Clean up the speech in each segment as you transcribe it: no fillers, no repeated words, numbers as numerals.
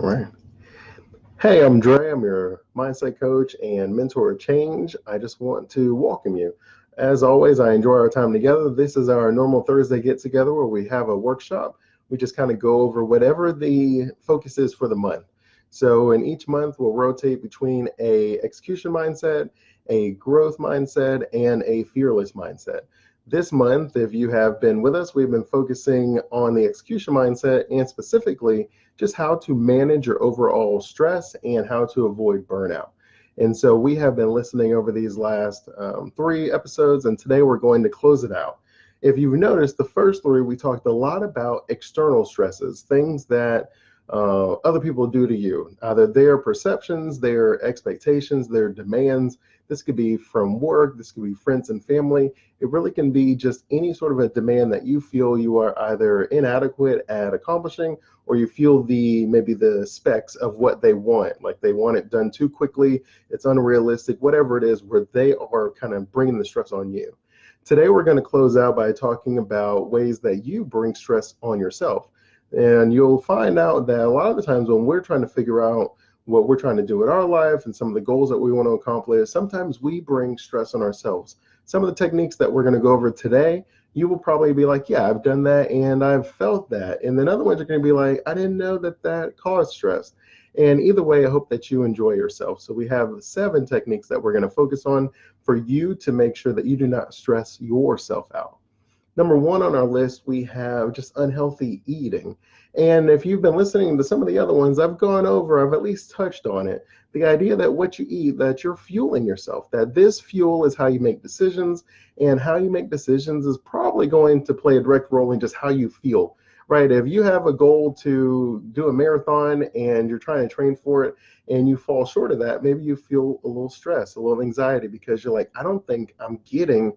All right. Hey, I'm Dre. I'm your mindset coach and mentor of change. I just want to welcome you. As always, I enjoy our time together. This is our normal Thursday get together where we have a workshop. We just kind of go over whatever the focus is for the month. So in each month, we'll rotate between a execution mindset, a growth mindset, and a fearless mindset. This month, if you have been with us, we've been focusing on the execution mindset and specifically just how to manage your overall stress and how to avoid burnout. And so we have been listening over these last three episodes, and today we're going to close it out. If you've noticed, the first three, we talked a lot about external stresses, things that other people do to you, either their perceptions, their expectations, their demands. This could be from work, this could be friends and family. It really can be just any sort of a demand that you feel you are either inadequate at accomplishing, or you feel maybe the specs of what they want, like they want it done too quickly, it's unrealistic, whatever it is, where they are kind of bringing the stress on you. Today, we're going to close out by talking about ways that you bring stress on yourself. And you'll find out that a lot of the times when we're trying to figure out what we're trying to do in our life and some of the goals that we want to accomplish, sometimes we bring stress on ourselves. Some of the techniques that we're going to go over today, you will probably be like, yeah, I've done that and I've felt that. And then other ones are going to be like, I didn't know that that caused stress. And either way, I hope that you enjoy yourself. So we have 7 techniques that we're going to focus on for you to make sure that you do not stress yourself out. Number 1 on our list, we have just unhealthy eating. And if you've been listening to some of the other ones, I've gone over, I've at least touched on it. The idea that what you eat, that you're fueling yourself, that this fuel is how you make decisions, and how you make decisions is probably going to play a direct role in just how you feel, right? If you have a goal to do a marathon and you're trying to train for it and you fall short of that, maybe you feel a little stress, a little anxiety because you're like, I don't think I'm getting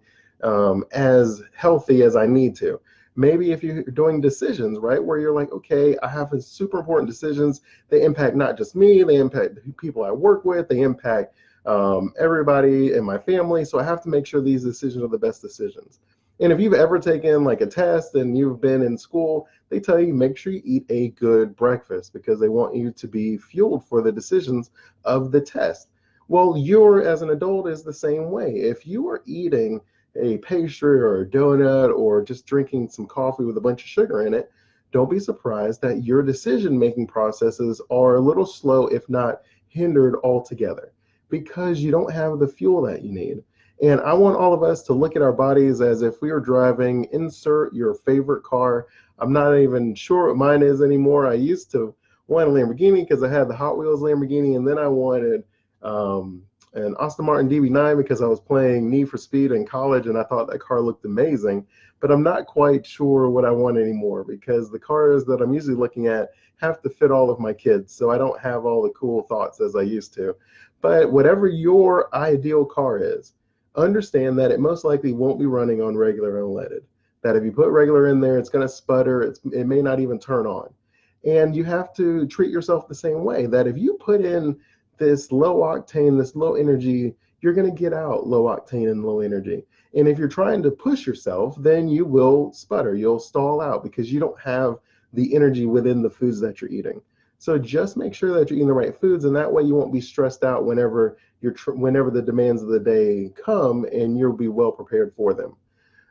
as healthy as I need to. Maybe if you're doing decisions, right, where you're like, okay, I have super important decisions. They impact not just me, they impact the people I work with, they impact everybody in my family. So I have to make sure these decisions are the best decisions. And if you've ever taken like a test and you've been in school, they tell you make sure you eat a good breakfast because they want you to be fueled for the decisions of the test. Well, you're as an adult is the same way. If you are eating a pastry or a donut or just drinking some coffee with a bunch of sugar in it, don't be surprised that your decision-making processes are a little slow, if not hindered altogether, because you don't have the fuel that you need. And I want all of us to look at our bodies as if we were driving, insert your favorite car. I'm not even sure what mine is anymore. I used to want a Lamborghini because I had the Hot Wheels Lamborghini, and then I wanted an Aston Martin DB9 because I was playing Need for Speed in college and I thought that car looked amazing. But I'm not quite sure what I want anymore because the cars that I'm usually looking at have to fit all of my kids. So I don't have all the cool thoughts as I used to. But whatever your ideal car is, understand that it most likely won't be running on regular unleaded. That if you put regular in there, it's going to sputter. It may not even turn on. And you have to treat yourself the same way. That if you put in this low octane, this low energy, you're going to get out low octane and low energy. And if you're trying to push yourself, then you will sputter, you'll stall out because you don't have the energy within the foods that you're eating. So just make sure that you're eating the right foods, and that way you won't be stressed out whenever the demands of the day come, and you'll be well prepared for them.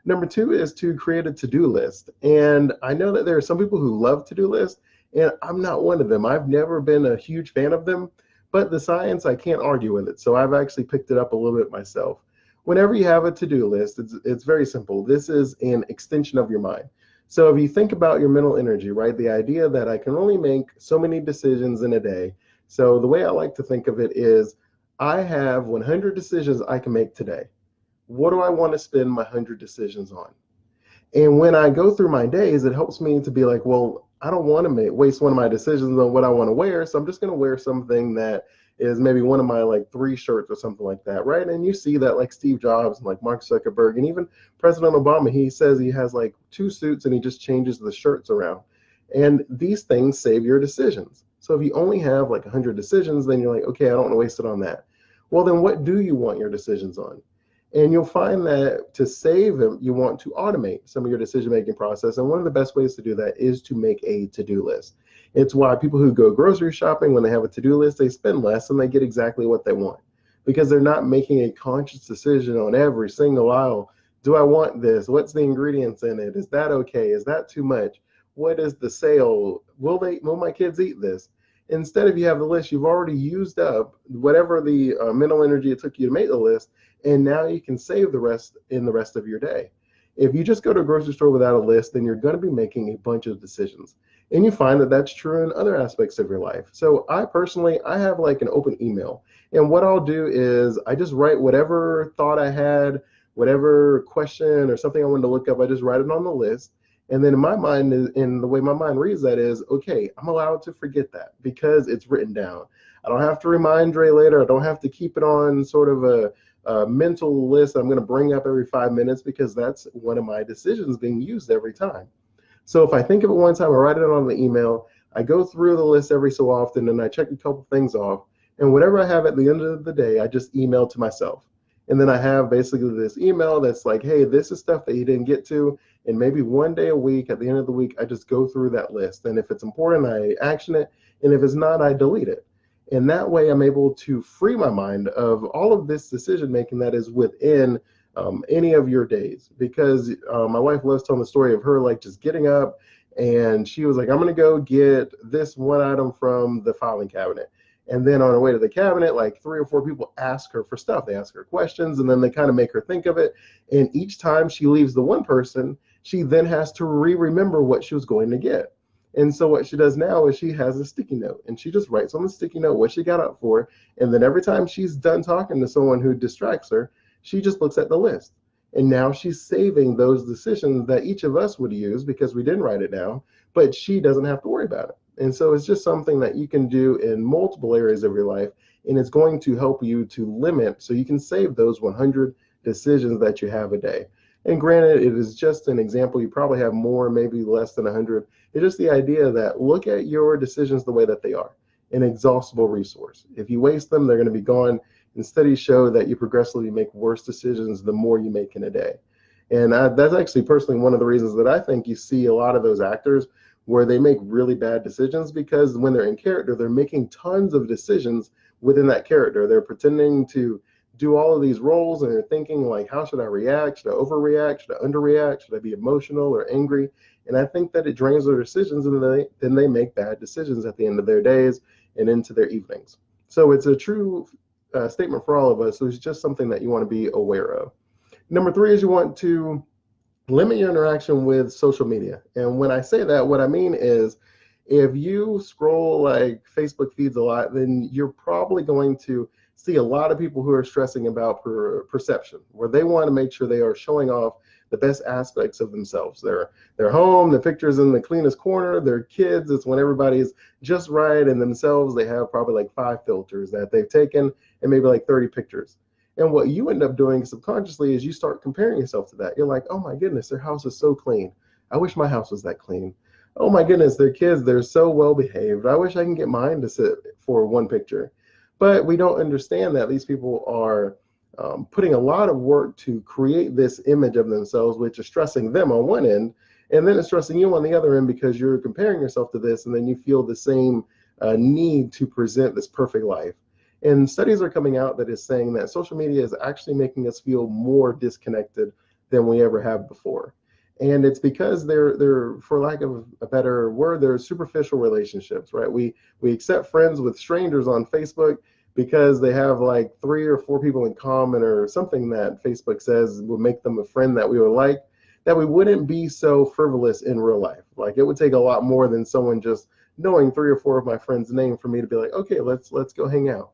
Number 2 is to create a to-do list. And I know that there are some people who love to-do lists, and I'm not one of them. I've never been a huge fan of them. But the science, I can't argue with it. So I've actually picked it up a little bit myself. Whenever you have a to-do list, it's very simple. This is an extension of your mind. So if you think about your mental energy, right, the idea that I can only make so many decisions in a day. So the way I like to think of it is I have 100 decisions I can make today. What do I want to spend my 100 decisions on? And when I go through my days, it helps me to be like, well, I don't want to waste one of my decisions on what I want to wear. So I'm just going to wear something that is maybe one of my like 3 shirts or something like that, right? And you see that like Steve Jobs and like Mark Zuckerberg and even President Obama, he says he has like 2 suits and he just changes the shirts around. And these things save your decisions. So if you only have like 100 decisions, then you're like, okay, I don't want to waste it on that. Well, then what do you want your decisions on? And you'll find that to save them, you want to automate some of your decision-making process. And one of the best ways to do that is to make a to-do list. It's why people who go grocery shopping, when they have a to-do list, they spend less and they get exactly what they want because they're not making a conscious decision on every single aisle. Do I want this? What's the ingredients in it? Is that okay? Is that too much? What is the sale? Will my kids eat this? Instead, if you have the list, you've already used up whatever the mental energy it took you to make the list, and now you can save the rest in the rest of your day. If you just go to a grocery store without a list, then you're going to be making a bunch of decisions. And you find that that's true in other aspects of your life. So I personally, I have like an open email. And what I'll do is I just write whatever thought I had, whatever question or something I wanted to look up, I just write it on the list. And then in my mind, in the way my mind reads that is, okay, I'm allowed to forget that because it's written down. I don't have to remind Dre later. I don't have to keep it on sort of a mental list I'm going to bring up every 5 minutes because that's one of my decisions being used every time. So if I think of it one time, I write it on the email. I go through the list every so often and I check a couple things off. And whatever I have at the end of the day, I just email to myself. And then I have basically this email that's like, hey, this is stuff that you didn't get to. And maybe one day a week, at the end of the week, I just go through that list. And if it's important, I action it. And if it's not, I delete it. And that way I'm able to free my mind of all of this decision making that is within any of your days. Because my wife loves telling the story of her like just getting up and she was like, I'm going to go get this one item from the filing cabinet. And then on her way to the cabinet, like 3 or 4 people ask her for stuff. They ask her questions and then they kind of make her think of it. And each time she leaves the one person, she then has to remember what she was going to get. And so what she does now is she has a sticky note and she just writes on the sticky note what she got up for. And then every time she's done talking to someone who distracts her, she just looks at the list. And now she's saving those decisions that each of us would use because we didn't write it down, but she doesn't have to worry about it. And so it's just something that you can do in multiple areas of your life, and it's going to help you to limit so you can save those 100 decisions that you have a day. And granted, it is just an example. You probably have more, maybe less than 100. It's just the idea that look at your decisions the way that they are, an exhaustible resource. If you waste them, they're going to be gone. And studies show that you progressively make worse decisions the more you make in a day. And that's actually personally one of the reasons that I think you see a lot of those actors where they make really bad decisions, because when they're in character, they're making tons of decisions within that character. They're pretending to do all of these roles and they're thinking like, how should I react? Should I overreact? Should I underreact? Should I be emotional or angry? And I think that it drains their decisions, and then they make bad decisions at the end of their days and into their evenings. So it's a true statement for all of us. So it's just something that you want to be aware of. Number 3 is you want to limit your interaction with social media. And when I say that, what I mean is if you scroll like Facebook feeds a lot, then you're probably going to see a lot of people who are stressing about perception, where they want to make sure they are showing off the best aspects of themselves. Their home, the pictures in the cleanest corner, their kids, it's when everybody's just right, and themselves, they have probably like 5 filters that they've taken and maybe like 30 pictures. And what you end up doing subconsciously is you start comparing yourself to that. You're like, oh my goodness, their house is so clean. I wish my house was that clean. Oh my goodness, their kids, they're so well behaved. I wish I can get mine to sit for one picture. But we don't understand that these people are putting a lot of work to create this image of themselves, which is stressing them on one end, and then it's stressing you on the other end because you're comparing yourself to this, and then you feel the same need to present this perfect life. And studies are coming out that is saying that social media is actually making us feel more disconnected than we ever have before. And it's because they're, for lack of a better word, they're superficial relationships, right? We accept friends with strangers on Facebook because they have like 3 or 4 people in common or something that Facebook says would make them a friend that we would like, that we wouldn't be so frivolous in real life. Like it would take a lot more than someone just knowing 3 or 4 of my friends' name for me to be like, okay, let's go hang out.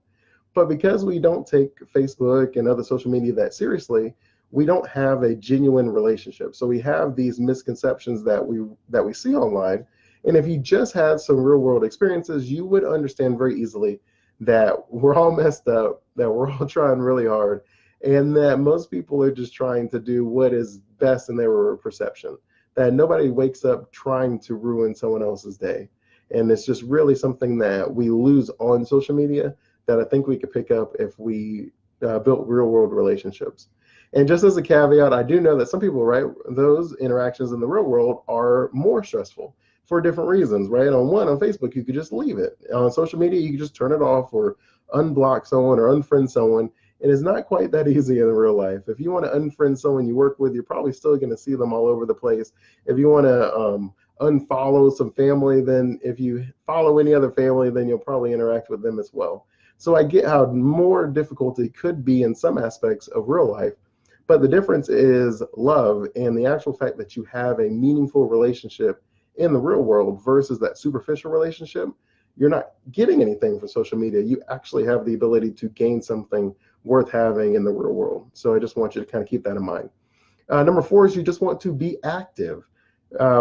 But because we don't take Facebook and other social media that seriously, we don't have a genuine relationship. So we have these misconceptions that we see online. And if you just had some real world experiences, you would understand very easily that we're all messed up, that we're all trying really hard, and that most people are just trying to do what is best in their perception, that nobody wakes up trying to ruin someone else's day. And it's just really something that we lose on social media that I think we could pick up if we built real world relationships. And just as a caveat, I do know that some people, right, those interactions in the real world are more stressful for different reasons, right? On Facebook, you could just leave it. On social media, you could just turn it off or unblock someone or unfriend someone. And it's not quite that easy in real life. If you want to unfriend someone you work with, you're probably still going to see them all over the place. If you want to unfollow some family, then if you follow any other family, then you'll probably interact with them as well. So I get how more difficult it could be in some aspects of real life, but the difference is love and the actual fact that you have a meaningful relationship in the real world versus that superficial relationship. You're not getting anything from social media. You actually have the ability to gain something worth having in the real world. So I just want you to kind of keep that in mind. Number 4 is you just want to be active.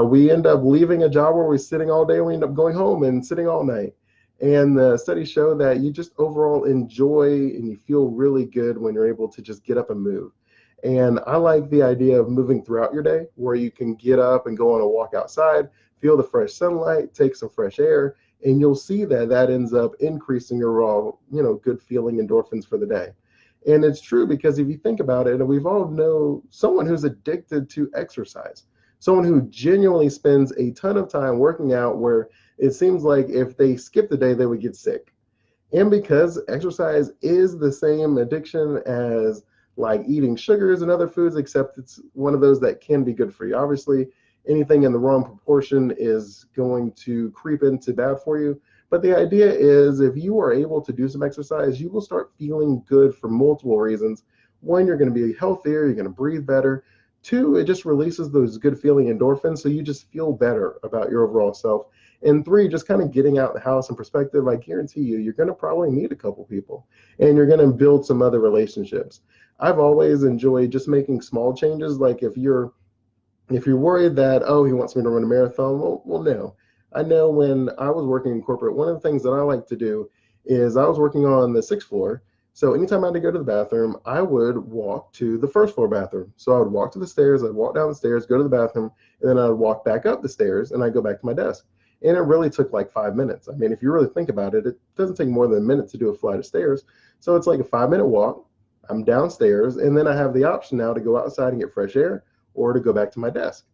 We end up leaving a job where we're sitting all day, and we end up going home and sitting all night. And the studies show that you just overall enjoy and you feel really good when you're able to just get up and move. And I like the idea of moving throughout your day where you can get up and go on a walk outside, feel the fresh sunlight, take some fresh air, and you'll see that that ends up increasing your overall, good feeling endorphins for the day. And it's true because if you think about it, and we've all know someone who's addicted to exercise, someone who genuinely spends a ton of time working out where it seems like if they skip the day, they would get sick. And because exercise is the same addiction as like eating sugars and other foods, except it's one of those that can be good for you. Obviously, anything in the wrong proportion is going to creep into bad for you. But the idea is if you are able to do some exercise, you will start feeling good for multiple reasons. One, you're going to be healthier, you're going to breathe better. 2, it just releases those good feeling endorphins, so you just feel better about your overall self. And 3, just kind of getting out the house in perspective, I guarantee you, you're going to probably meet a couple people and you're going to build some other relationships. I've always enjoyed just making small changes. Like if you're worried that, oh, he wants me to run a marathon, well, no. I know when I was working in corporate, one of the things that I like to do is I was working on the 6th floor. So anytime I had to go to the bathroom, I would walk to the 1st floor bathroom. So I would walk to the stairs, I'd walk down the stairs, go to the bathroom, and then I'd walk back up the stairs and I'd go back to my desk. And it really took like 5 minutes. I mean, if you really think about it, it doesn't take more than a minute to do a flight of stairs. So it's like a 5-minute walk. I'm downstairs, and then I have the option now to go outside and get fresh air or to go back to my desk.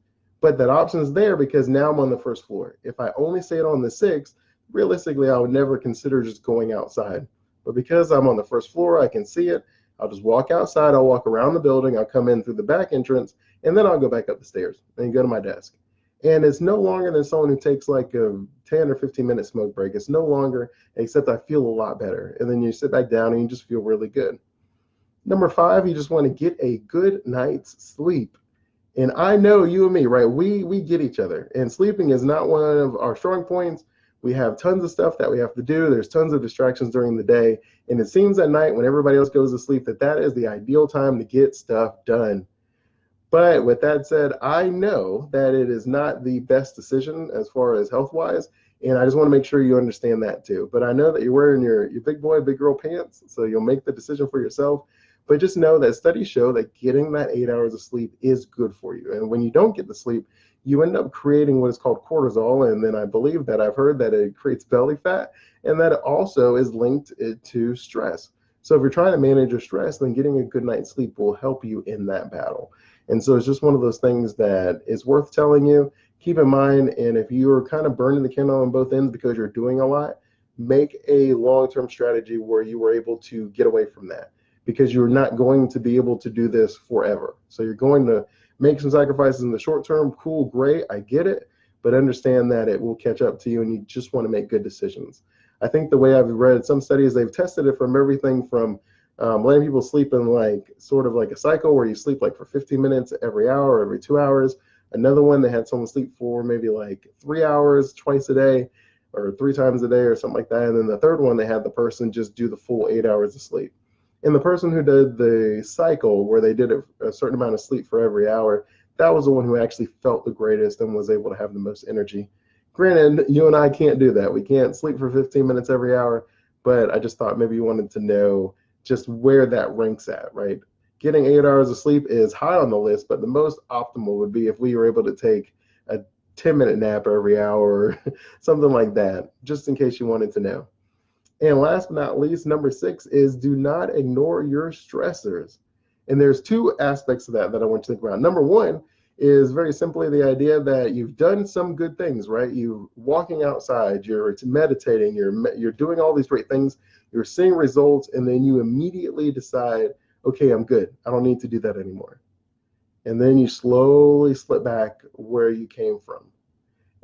But that option is there because now I'm on the 1st floor. If I only stayed on the 6th, realistically, I would never consider just going outside. But because I'm on the 1st floor, I can see it. I'll just walk outside. I'll walk around the building. I'll come in through the back entrance, and then I'll go back up the stairs and go to my desk. And it's no longer than someone who takes like a 10 or 15-minute smoke break. It's no longer, except I feel a lot better. And then you sit back down and you just feel really good. Number 5, you just want to get a good night's sleep. And I know you and me, right? We get each other. And sleeping is not one of our strong points. We have tons of stuff that we have to do. There's tons of distractions during the day. And it seems at night when everybody else goes to sleep that is the ideal time to get stuff done. But with that said, I know that it is not the best decision as far as health-wise. And I just want to make sure you understand that too. But I know that you're wearing your big boy, big girl pants, so you'll make the decision for yourself. But just know that studies show that getting that 8 hours of sleep is good for you. And when you don't get the sleep, you end up creating what is called cortisol. And then I believe that I've heard that it creates belly fat, and that it also is linked to stress. So if you're trying to manage your stress, then getting a good night's sleep will help you in that battle. And so it's just one of those things that is worth telling you. Keep in mind, and if you're kind of burning the candle on both ends because you're doing a lot, make a long-term strategy where you were able to get away from that, because you're not going to be able to do this forever. So you're going to make some sacrifices in the short term. Cool, great, I get it, but understand that it will catch up to you, and you just want to make good decisions. I think the way I've read some studies, they've tested it from everything from letting people sleep in like sort of like a cycle where you sleep like for 15 minutes every hour, or every 2 hours. Another one, they had someone sleep for maybe like 3 hours twice a day or 3 times a day or something like that. And then the third one, they had the person just do the full 8 hours of sleep. And the person who did the cycle where they did a certain amount of sleep for every hour, that was the one who actually felt the greatest and was able to have the most energy. Granted, you and I can't do that. We can't sleep for 15 minutes every hour, but I just thought maybe you wanted to know just where that ranks at, right? Getting 8 hours of sleep is high on the list, but the most optimal would be if we were able to take a 10-minute nap every hour or something like that, just in case you wanted to know. And last but not least, number 6 is do not ignore your stressors. And there's 2 aspects of that I want you to think about. Number 1 is very simply the idea that you've done some good things, right? You're walking outside, you're meditating, you're doing all these great things, you're seeing results, and then you immediately decide, okay, I'm good. I don't need to do that anymore. And then you slowly slip back where you came from.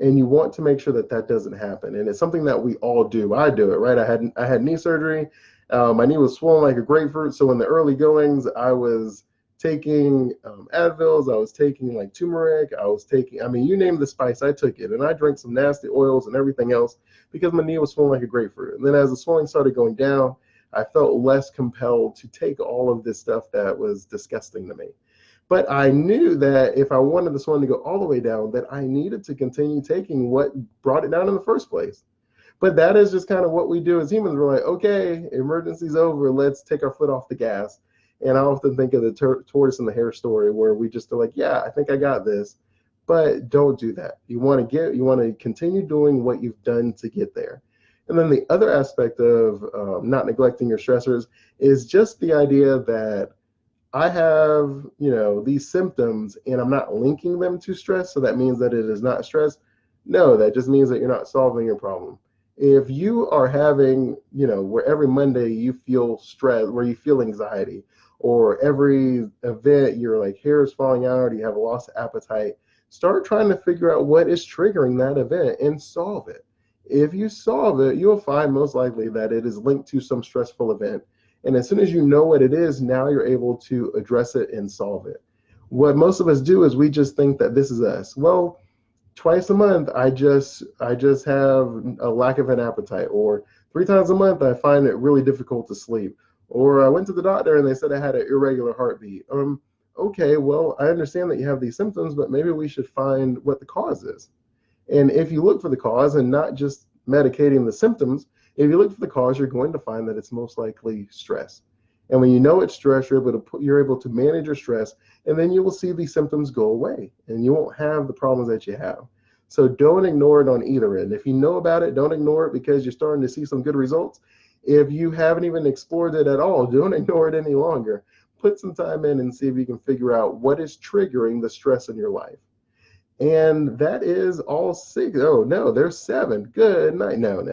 And you want to make sure that that doesn't happen. And it's something that we all do. I do it, right? I had knee surgery. My knee was swollen like a grapefruit. So in the early goings, I was taking Advils. I was taking like turmeric. I was taking, I mean, you name the spice, I took it. And I drank some nasty oils and everything else because my knee was swollen like a grapefruit. And then as the swelling started going down, I felt less compelled to take all of this stuff that was disgusting to me. But I knew that if I wanted the swelling to go all the way down, that I needed to continue taking what brought it down in the first place. But that is just kind of what we do as humans. We're like, okay, emergency's over. Let's take our foot off the gas. And I often think of the tortoise and the hare story where we just are like, yeah, I think I got this. But don't do that. You want to continue doing what you've done to get there. And then the other aspect of not neglecting your stressors is just the idea that I have, these symptoms and I'm not linking them to stress. So that means that it is not stress. No, that just means that you're not solving your problem. If you are having, where every Monday you feel stress, where you feel anxiety, or every event your like hair is falling out, or you have a loss of appetite, start trying to figure out what is triggering that event and solve it. If you solve it, you'll find most likely that it is linked to some stressful event. And as soon as you know what it is, now you're able to address it and solve it. What most of us do is we just think that this is us. Well, twice a month, I just have a lack of an appetite, or 3 times a month, I find it really difficult to sleep, or I went to the doctor and they said I had an irregular heartbeat. Okay, well, I understand that you have these symptoms, but maybe we should find what the cause is. And if you look for the cause and not just medicating the symptoms, if you look for the cause, you're going to find that it's most likely stress. And when you know it's stress, you're able to manage your stress, and then you will see these symptoms go away, and you won't have the problems that you have. So don't ignore it on either end. If you know about it, don't ignore it because you're starting to see some good results. If you haven't even explored it at all, don't ignore it any longer. Put some time in and see if you can figure out what is triggering the stress in your life. And that is all 6. Oh, no, there's 7. Good night. No.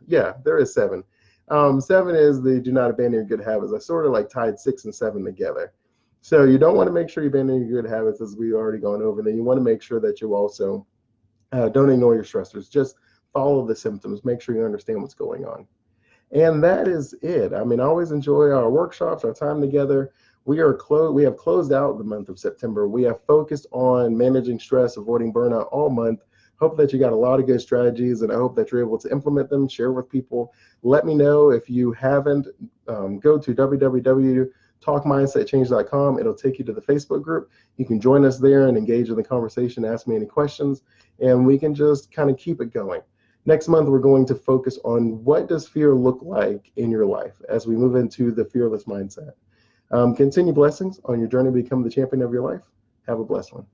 Yeah, there is 7. 7 is the do not abandon your good habits. I sort of like tied 6 and 7 together. So you don't want to make sure you abandon your good habits, as we've already gone over. Then you want to make sure that you also don't ignore your stressors. Just follow the symptoms. Make sure you understand what's going on. And that is it. I mean, I always enjoy our workshops, our time together. We have closed out the month of September. We have focused on managing stress, avoiding burnout all month. Hope that you got a lot of good strategies, and I hope that you're able to implement them, share with people. Let me know if you haven't. Go to www.talkmindsetchange.com. It'll take you to the Facebook group. You can join us there and engage in the conversation, ask me any questions, and we can just kind of keep it going. Next month, we're going to focus on what does fear look like in your life as we move into the fearless mindset. Continue blessings on your journey to become the champion of your life. Have a blessed one.